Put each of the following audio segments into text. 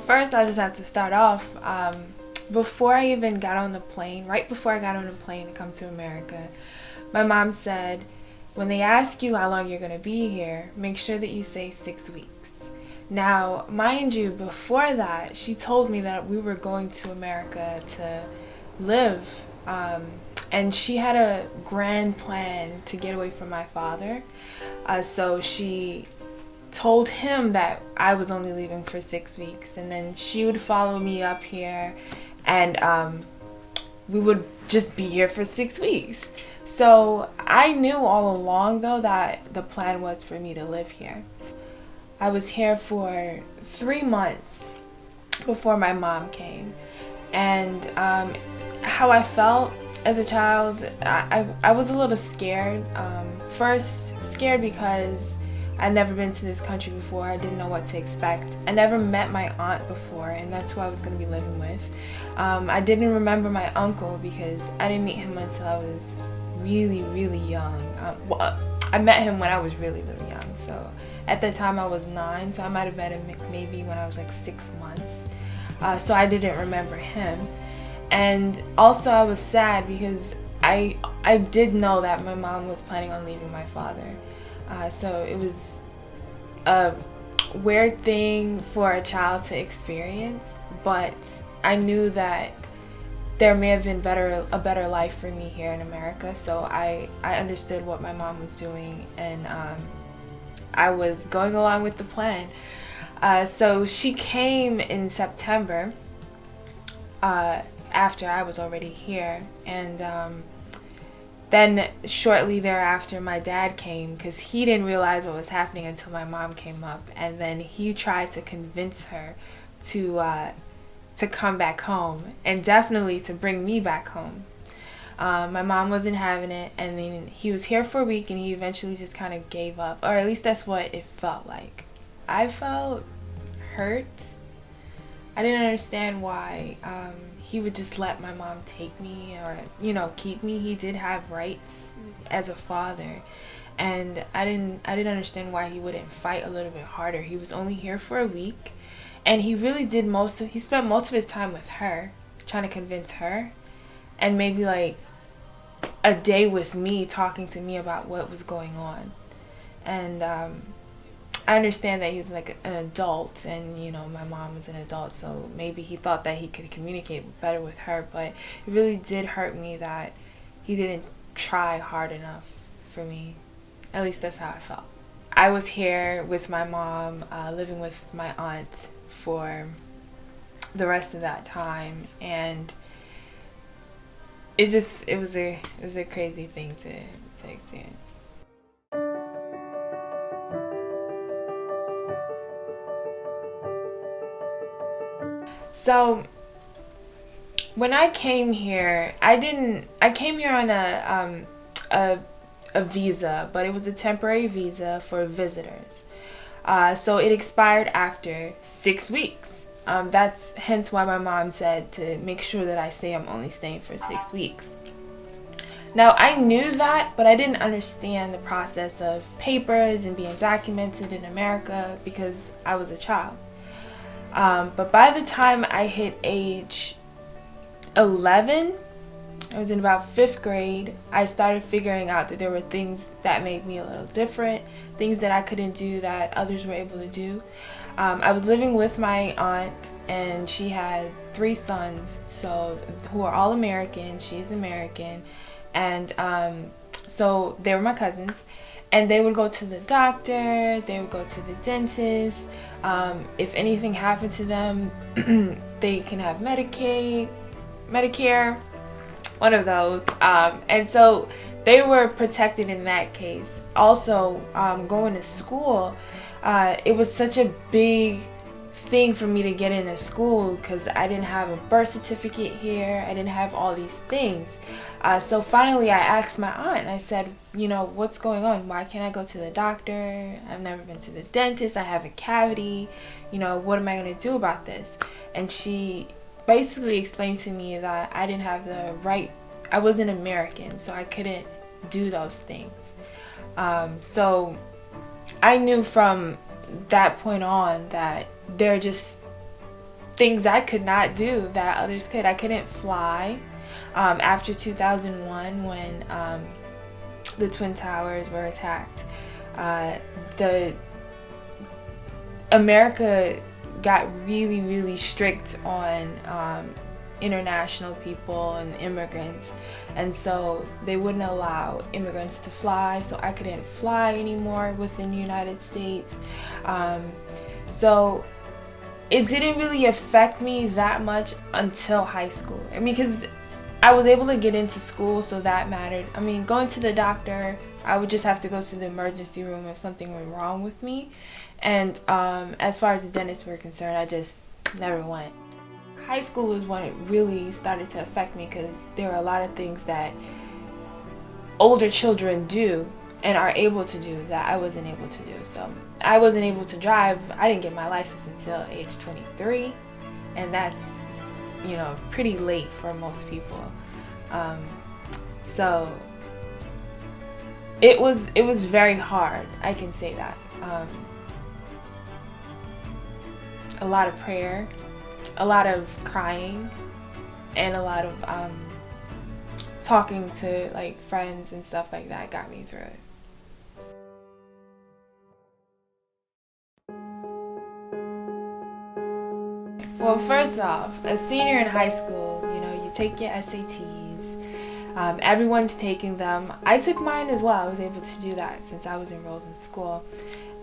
first I just have to start off, before I even got on the plane, right before I got on the plane to come to America, my mom said, when they ask you how long you're going to be here, make sure that you say 6 weeks. Now, mind you, before that, she told me that we were going to America to live, and she had a grand plan to get away from my father. So she told him that I was only leaving for 6 weeks, and then she would follow me up here, and we would just be here for 6 weeks. So I knew all along, though, that the plan was for me to live here. I was here for 3 months before my mom came, and how I felt as a child, I was a little scared. First, scared because I'd never been to this country before. I didn't know what to expect. I never met my aunt before, and that's who I was going to be living with. I didn't remember my uncle because I didn't meet him until I was really, really young. I met him when I was really, really young. So at the time I was 9, so I might have met him maybe when I was like 6 months. So I didn't remember him. And also I was sad because I did know that my mom was planning on leaving my father. So it was a weird thing for a child to experience, but I knew that there may have been a better life for me here in America. So I understood what my mom was doing, and I was going along with the plan. So she came in September, after I was already here, and then shortly thereafter my dad came, because he didn't realize what was happening until my mom came up, and then he tried to convince her to come back home, and definitely to bring me back home. My mom wasn't having it, and then he was here for a week, and he eventually just kind of gave up, or at least that's what it felt like. I felt hurt. I didn't understand why he would just let my mom take me, or keep me. He did have rights as a father, and I didn't understand why he wouldn't fight a little bit harder. He was only here for a week, and he really did he spent most of his time with her, trying to convince her, and maybe like a day with me, talking to me about what was going on. And I understand that he was like an adult, and my mom was an adult, so maybe he thought that he could communicate better with her, but it really did hurt me that he didn't try hard enough for me. At least that's how I felt. I was here with my mom, living with my aunt for the rest of that time, and it was a crazy thing to experience. So when I came here, I came here on a visa, but it was a temporary visa for visitors. So it expired after 6 weeks. That's hence why my mom said to make sure that I say I'm only staying for 6 weeks. Now, I knew that, but I didn't understand the process of papers and being documented in America because I was a child. But by the time I hit age 11, I was in about 5th grade, I started figuring out that there were things that made me a little different, things that I couldn't do that others were able to do. I was living with my aunt, and she had 3 sons, who are all American. She's American, and so they were my cousins, and they would go to the doctor, they would go to the dentist. If anything happened to them, they can have Medicaid, Medicare, one of those. And so they were protected in that case. Also, going to school, it was such a big thing for me to get into school because I didn't have a birth certificate here. I didn't have all these things. So finally I asked my aunt, and I said, what's going on? Why can't I go to the doctor? I've never been to the dentist. I have a cavity. What am I going to do about this? And she basically explained to me that I didn't have the right, I wasn't American, so I couldn't do those things. So I knew from that point on that they're just things I could not do that others could. I couldn't fly. After 2001, when the Twin Towers were attacked, the America got really, really strict on international people and immigrants, and so they wouldn't allow immigrants to fly, so I couldn't fly anymore within the United States. So it didn't really affect me that much until high school. I mean, because I was able to get into school, so that mattered. I mean, going to the doctor, I would just have to go to the emergency room if something went wrong with me. And as far as the dentists were concerned, I just never went. High school was when it really started to affect me, because there are a lot of things that older children do and are able to do that I wasn't able to do. So I wasn't able to drive. I didn't get my license until age 23, and that's, you know, pretty late for most people. So it was very hard, I can say that. A lot of prayer, a lot of crying, and a lot of talking to like friends and stuff like that got me through it. Well, first off, a senior in high school, you know, you take your SATs. Everyone's taking them. I took mine as well. I was able to do that since I was enrolled in school.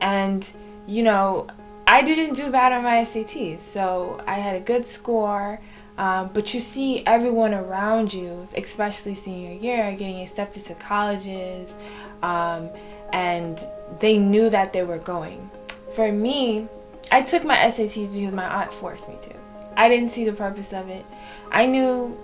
And, you know, I didn't do bad on my SATs, so I had a good score. But you see everyone around you, especially senior year, getting accepted to colleges, and they knew that they were going. For me, I took my SATs because my aunt forced me to. I didn't see the purpose of it. I knew,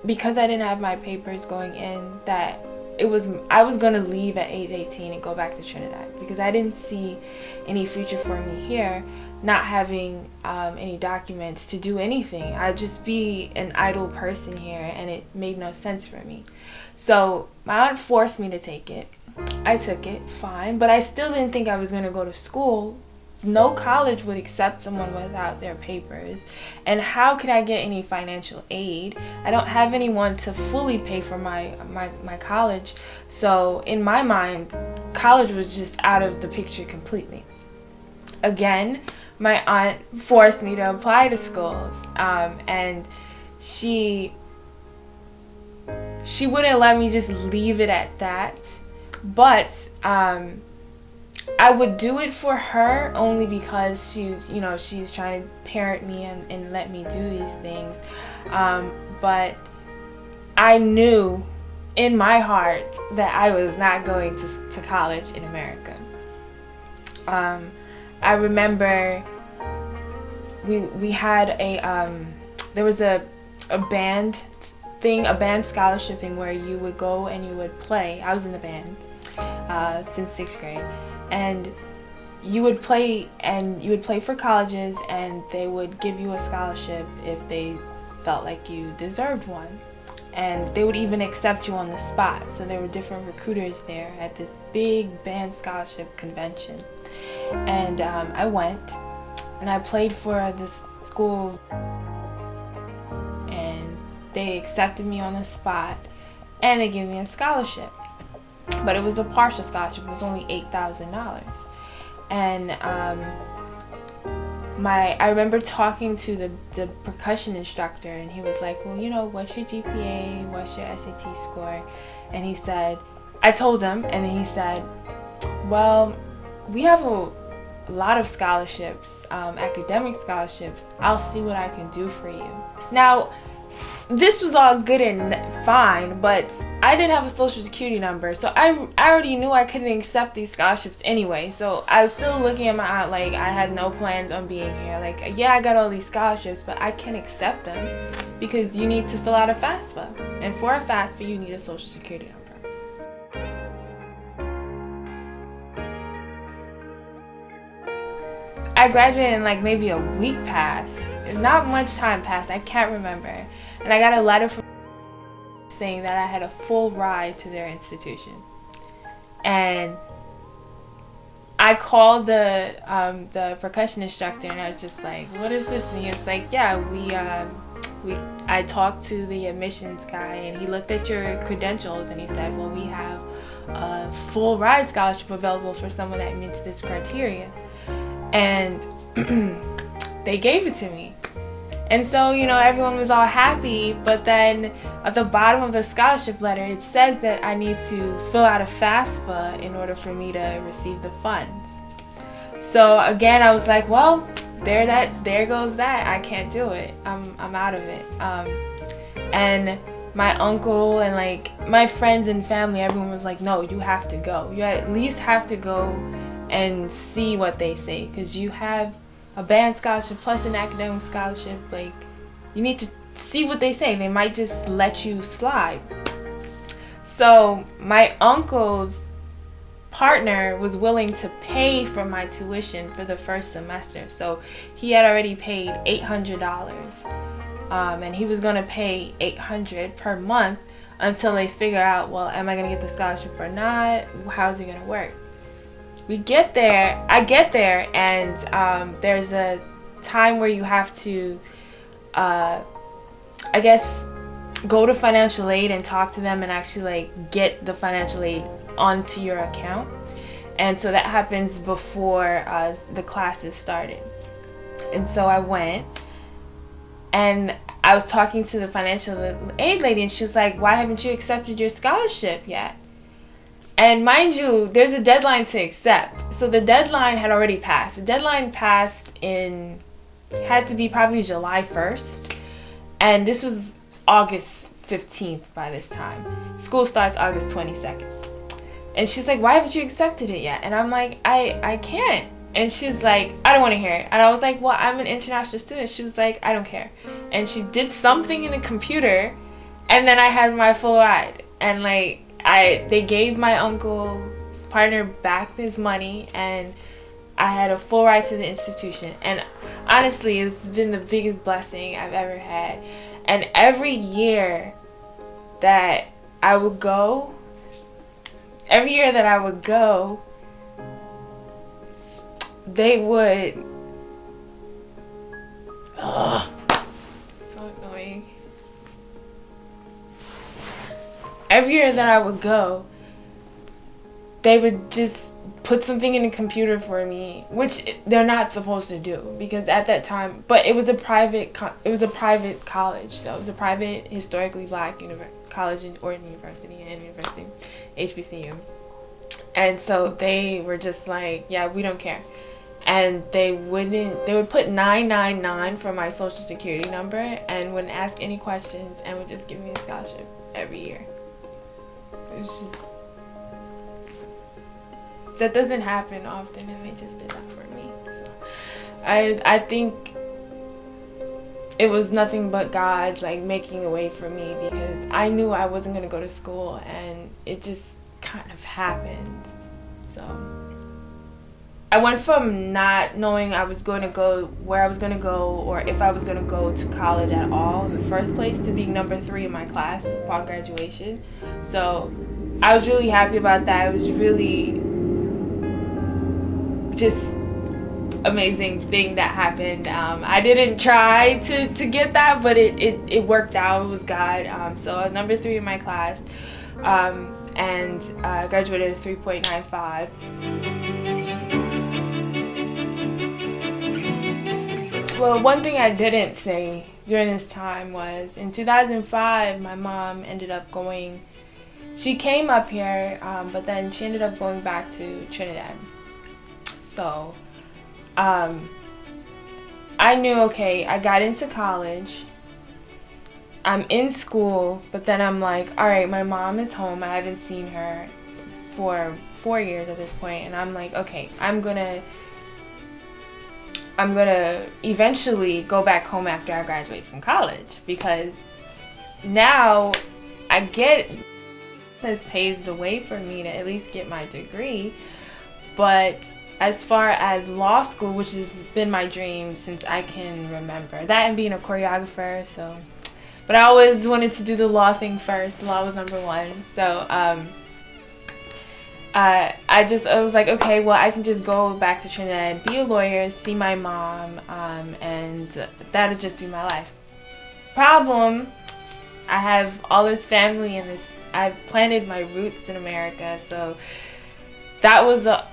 because I didn't have my papers going in, that I was going to leave at age 18 and go back to Trinidad, because I didn't see any future for me here, not having any documents to do anything. I'd just be an idle person here, and it made no sense for me. So my aunt forced me to take it. I took it, fine, but I still didn't think I was going to go to school. No college would accept someone without their papers. And how could I get any financial aid? I don't have anyone to fully pay for my college. So in my mind, college was just out of the picture completely. Again, my aunt forced me to apply to schools. And she wouldn't let me just leave it at that. But I would do it for her only because she was trying to parent me and let me do these things. But I knew in my heart that I was not going to college in America. I remember we had there was a band scholarship thing where you would go and you would play. I was in the band since 6th grade. And you would play for colleges, and they would give you a scholarship if they felt like you deserved one. And they would even accept you on the spot. So there were different recruiters there at this big band scholarship convention. And I went, and I played for this school, and they accepted me on the spot, and they gave me a scholarship. But it was a partial scholarship. It was only $8,000. And I remember talking to the percussion instructor, and he was like, well, you know, what's your GPA? What's your SAT score? And he said, I told him, and then he said, well, we have a lot of scholarships, academic scholarships. I'll see what I can do for you. Now, this was all good and fine, but I didn't have a social security number, so I already knew I couldn't accept these scholarships anyway. So I was still looking at my aunt like I had no plans on being here. Like, yeah, I got all these scholarships, but I can't accept them because you need to fill out a FAFSA. And for a FAFSA, you need a social security number. I graduated and like maybe a week passed. Not much time passed. I can't remember. And I got a letter from saying that I had a full ride to their institution. And I called the percussion instructor, and I was just like, "What is this?" And he was like, "Yeah, I talked to the admissions guy, and he looked at your credentials, and he said, well, we have a full ride scholarship available for someone that meets this criteria." And they gave it to me. And so, everyone was all happy, but then at the bottom of the scholarship letter, it said that I need to fill out a FAFSA in order for me to receive the funds. So again, I was like, well, there goes that. I can't do it. I'm out of it. And my uncle and like my friends and family, everyone was like, no, you have to go. You at least have to go and see what they say, because you have a band scholarship plus an academic scholarship. Like, you need to see what they say. They might just let you slide. So my uncle's partner was willing to pay for my tuition for the first semester. So he had already paid $800, and he was going to pay $800 per month until they figure out, well, am I going to get the scholarship or not? How's it going to work? I get there, and there's a time where you have to, I guess, go to financial aid and talk to them and actually like get the financial aid onto your account. And so that happens before the classes started. And so I went, and I was talking to the financial aid lady, and she was like, why haven't you accepted your scholarship yet? And mind you, there's a deadline to accept. So the deadline had already passed. The deadline passed had to be probably July 1st. And this was August 15th by this time. School starts August 22nd. And she's like, why haven't you accepted it yet? And I'm like, I can't. And she's like, I don't want to hear it. And I was like, well, I'm an international student. She was like, I don't care. And she did something in the computer, and then I had my full ride. And like, they gave my uncle's partner back his money, and I had a full ride to the institution. And honestly, it's been the biggest blessing I've ever had. And every year that I would go, they would, so annoying. Every year that I would go, they would just put something in the computer for me, which they're not supposed to do, because at that time, but it was a private college, so it was a private historically black college or university, HBCU. And so they were just like, yeah, we don't care. And they would put 999 for my social security number and wouldn't ask any questions and would just give me a scholarship every year. It was just, that doesn't happen often, and they just did that for me. So I think it was nothing but God like making a way for me, because I knew I wasn't going to go to school, and it just kind of happened. So I went from not knowing I was going to go, where I was going to go, or if I was going to go to college at all in the first place, to being number 3 in my class upon graduation. So I was really happy about that. It was really just amazing thing that happened. I didn't try to get that, but it worked out. It was God. So I was number 3 in my class, and graduated with 3.95. Well, one thing I didn't say during this time was, in 2005, my mom ended up going, she came up here, but then she ended up going back to Trinidad. So, I knew, okay, I got into college, I'm in school, but then I'm like, all right, my mom is home, I haven't seen her for 4 years at this point, and I'm like, okay, I'm gonna eventually go back home after I graduate from college, because now I get has paved the way for me to at least get my degree. But as far as law school, which has been my dream since I can remember, that and being a choreographer, so, but I always wanted to do the law thing first. Law was number 1. So I was like, okay, well, I can just go back to Trinidad, be a lawyer, see my mom, and that'll just be my life. Problem, I have all this family in this. I've planted my roots in America, so that was a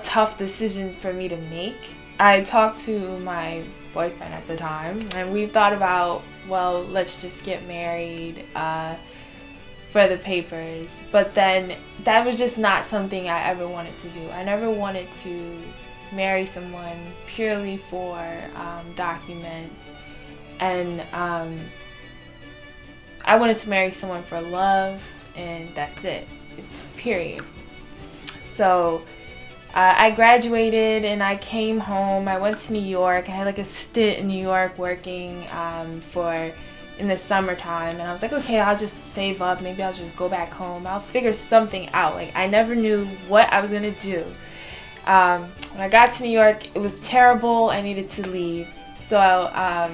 tough decision for me to make. I talked to my boyfriend at the time, and we thought about, well, let's just get married for the papers. But then that was just not something I ever wanted to do. I never wanted to marry someone purely for documents, and I wanted to marry someone for love, and that's it. It's period. So I graduated and I came home. I went to New York. I had like a stint in New York working in the summertime, and I was like, okay, I'll just save up. Maybe I'll just go back home. I'll figure something out. Like, I never knew what I was gonna do. When I got to New York, it was terrible. I needed to leave, so I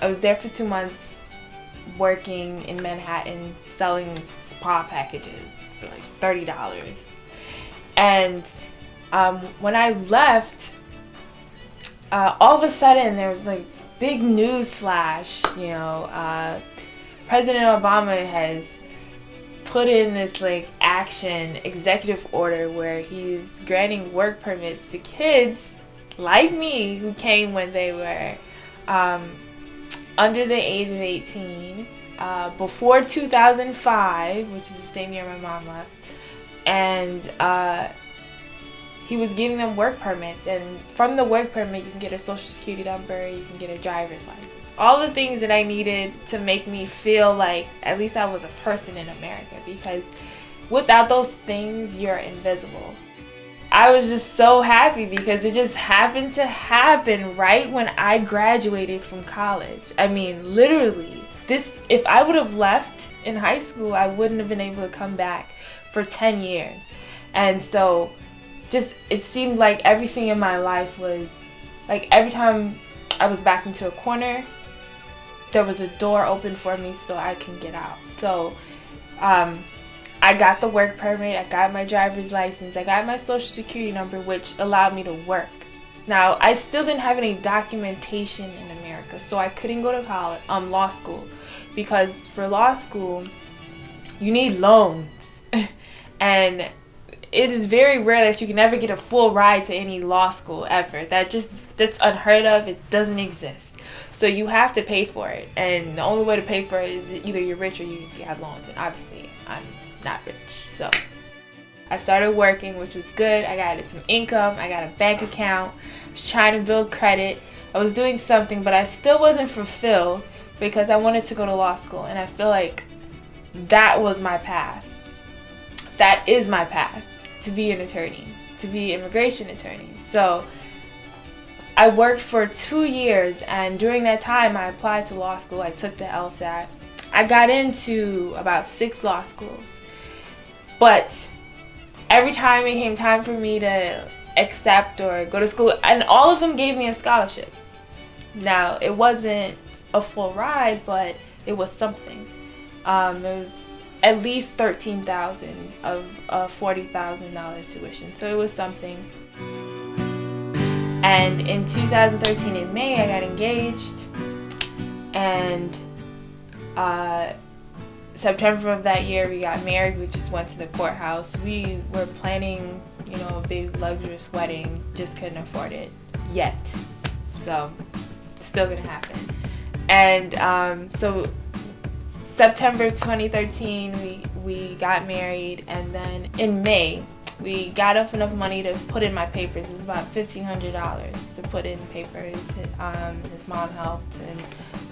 was there for 2 months working in Manhattan selling spa packages for like $30. And when I left, all of a sudden there was like big news flash. President Obama has put in this like executive order where he's granting work permits to kids like me who came when they were under the age of 18, before 2005, which is the same year my mom left, and he was giving them work permits, and from the work permit you can get a social security number, you can get a driver's license, all the things that I needed to make me feel like at least I was a person in America, because without those things you're invisible. I was just so happy because it just happened to happen right when I graduated from college. I mean, literally, if I would have left in high school, I wouldn't have been able to come back for 10 years. And so it seemed like everything in my life was like, every time I was backed into a corner, there was a door open for me so I can get out. So I got the work permit, I got my driver's license, I got my social security number, which allowed me to work. Now, I still didn't have any documentation in America, so I couldn't go to college, law school, because for law school, you need loans. And it is very rare that you can ever get a full ride to any law school ever. That's unheard of. It doesn't exist. So you have to pay for it, and the only way to pay for it is either you're rich or you have loans, and obviously I'm not rich. So I started working, which was good. I got some income, I got a bank account, I was trying to build credit, I was doing something, but I still wasn't fulfilled because I wanted to go to law school, and I feel like that was my path. That is my path, to be an attorney, to be an immigration attorney. So I worked for 2 years, and during that time I applied to law school. I took the LSAT. I got into about 6 law schools. But every time it came time for me to accept or go to school, and all of them gave me a scholarship. Now, it wasn't a full ride, but it was something. It was at least $13,000 of a $40,000 tuition, so it was something. And in 2013, in May, I got engaged, and September of that year we got married. We just went to the courthouse. We were planning, a big luxurious wedding, just couldn't afford it yet. So still gonna happen. And so September 2013 we got married, and then in May we got up enough money to put in my papers. It was about $1,500 to put in papers. His mom helped,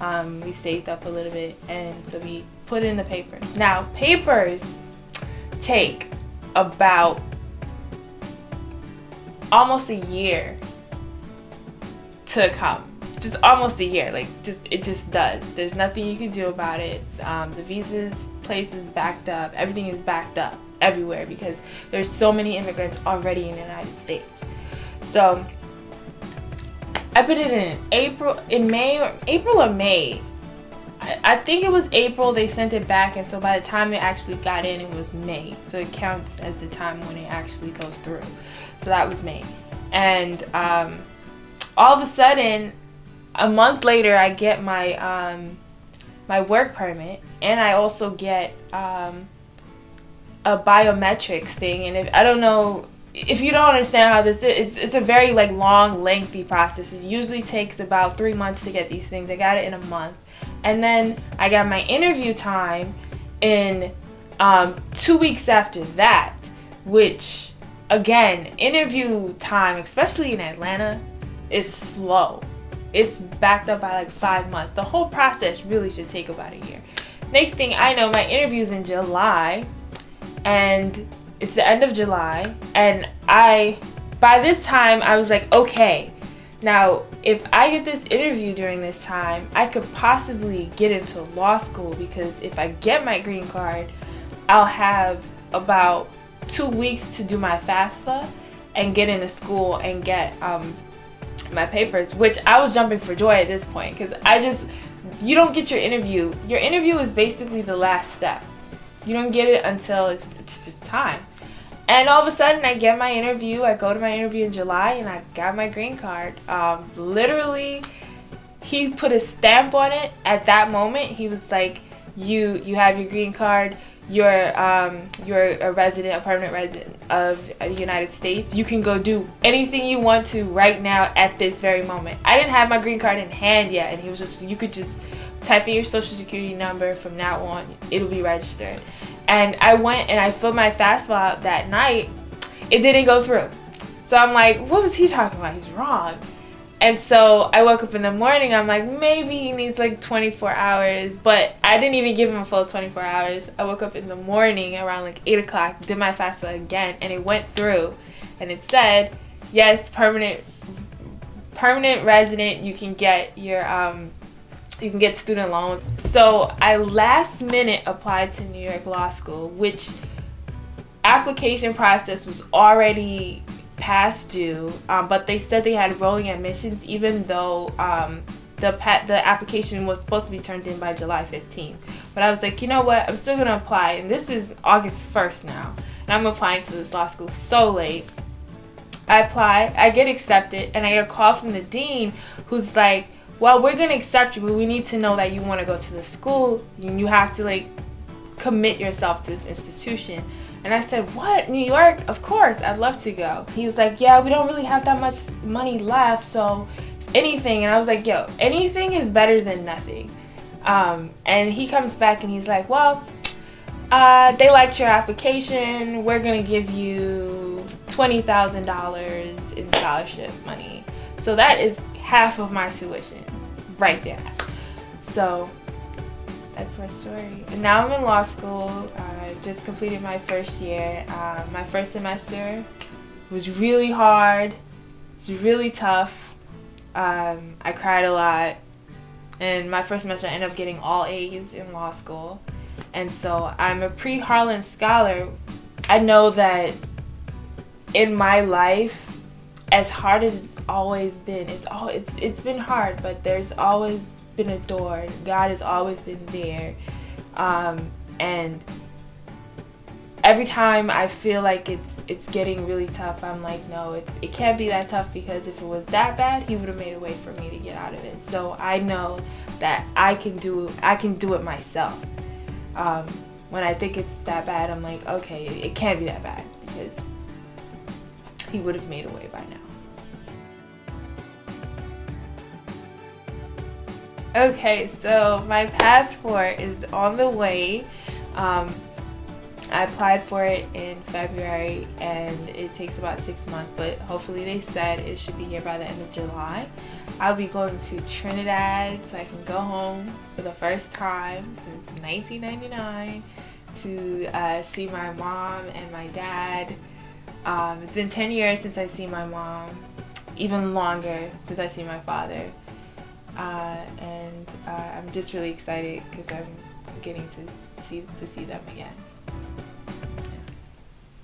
and we saved up a little bit, and so we put in the papers. Now, papers take about almost a year to come. Just almost a year. It just does. There's nothing you can do about it. The visas place is backed up. Everything is backed up everywhere because there's so many immigrants already in the United States. So I put it in April or May. I think it was April they sent it back, and so by the time it actually got in, it was May. So it counts as the time when it actually goes through. So that was May. And all of a sudden, a month later, I get my my work permit, and I also get a biometrics thing. And if I don't know if you don't understand how this is, it's a very like long, lengthy process. It usually takes about 3 months to get these things. I got it in a month, and then I got my interview time in 2 weeks after that. Which, again, interview time, especially in Atlanta, is slow. It's backed up by like 5 months. The whole process really should take about a year. Next thing I know, my interview's in July, and it's the end of July, and by this time I was like, okay, now if I get this interview during this time, I could possibly get into law school, because if I get my green card, I'll have about 2 weeks to do my FAFSA and get into school and get my papers, which I was jumping for joy at this point, because you don't get your interview. Your interview is basically the last step. You don't get it until it's just time. And all of a sudden, I get my interview. I go to my interview in July, and I got my green card. Literally, he put a stamp on it at that moment. He was like, "You have your green card. You're a resident, a permanent resident of the United States. You can go do anything you want to right now at this very moment." I didn't have my green card in hand yet, and he was just, "You could just type in your social security number from now on. It'll be registered." And I went and I filled my FAFSA out that night. It didn't go through. So I'm like, what was he talking about? He's wrong. And so I woke up in the morning. I'm like, maybe he needs like 24 hours. But I didn't even give him a full 24 hours. I woke up in the morning around like 8 o'clock, did my FAFSA again, and it went through. And it said, yes, permanent resident, you can get your you can get student loans. So I last minute applied to New York Law School, which application process was already past due, but they said they had rolling admissions, even though the application was supposed to be turned in by July 15th. But I was like, you know what, I'm still gonna apply, and this is August 1st now, and I'm applying to this law school so late. I apply, I get accepted, and I get a call from the dean who's like, well, we're going to accept you, but we need to know that you want to go to the school. You have to, like, commit yourself to this institution. And I said, what? New York? Of course, I'd love to go. He was like, yeah, we don't really have that much money left, so anything. And I was like, yo, anything is better than nothing. And he comes back and he's like, well, they liked your application. We're going to give you $20,000 in scholarship money. So that is half of my tuition right there. So that's my story. And now I'm in law school. I just completed my first year. My first semester was really hard. It was really tough. I cried a lot. And my first semester I ended up getting all A's in law school. And so I'm a pre-Harlan scholar. I know that in my life, as hard as it's always been, it's been hard, but there's always been a door. God has always been there, and every time I feel like it's getting really tough, I'm like, no, it can't be that tough, because if it was that bad, He would have made a way for me to get out of it. So I know that I can do it myself. When I think it's that bad, I'm like, okay, it can't be that bad, because He would have made a way by now. Okay, so my passport is on the way. I applied for it in February, and it takes about 6 months, but hopefully they said it should be here by the end of July. I'll be going to Trinidad, so I can go home for the first time since 1999 to see my mom and my dad. It's been 10 years since I've seen my mom, even longer since I've seen my father. And I'm just really excited because I'm getting to see them again.